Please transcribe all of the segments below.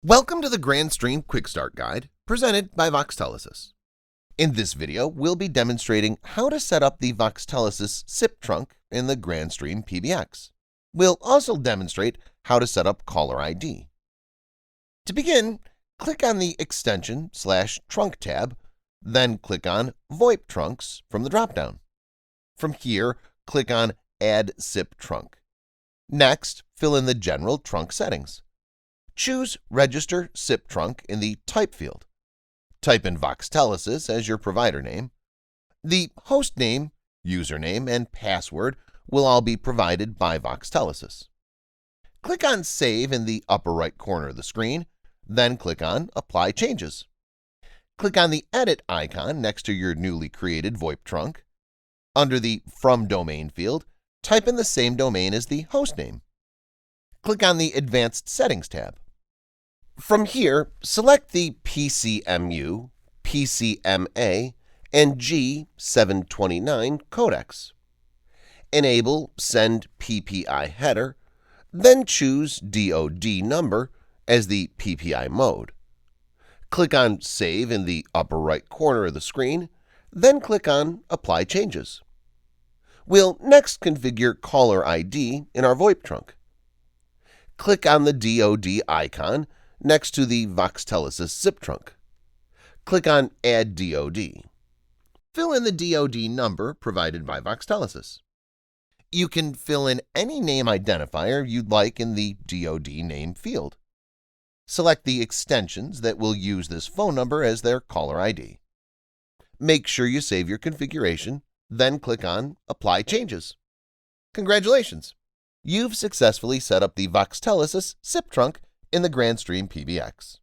Welcome to the Grandstream Quick Start Guide presented by Voxtelesys. In this video, we'll be demonstrating how to set up the Voxtelesys SIP Trunk in the Grandstream PBX. We'll also demonstrate how to set up caller ID. To begin, click on the Extension/Trunk tab, then click on VoIP Trunks from the dropdown. From here, click on Add SIP Trunk. Next, fill in the general trunk settings. Choose Register SIP Trunk in the Type field. Type in Voxtelesys as your provider name. The host name, username, and password will all be provided by Voxtelesys. Click on Save in the upper right corner of the screen, then click on Apply Changes. Click on the Edit icon next to your newly created VoIP trunk. Under the From Domain field, type in the same domain as the host name. Click on the Advanced Settings tab. From here, select the PCMU, PCMA, and G729 codecs. Enable Send PPI Header, then choose DoD number as the PPI mode. Click on Save in the upper right corner of the screen, then click on Apply Changes. We'll next configure caller ID in our VoIP trunk. Click on the DoD icon next to the Voxtelesys SIP Trunk. Click on Add DoD. Fill in the DoD number provided by Voxtelesys. You can fill in any name identifier you'd like in the DoD name field. Select the extensions that will use this phone number as their caller ID. Make sure you save your configuration, then click on Apply Changes. Congratulations! You've successfully set up the Voxtelesys SIP Trunk in the Grandstream PBX.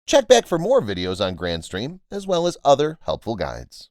Check back for more videos on Grandstream as well as other helpful guides.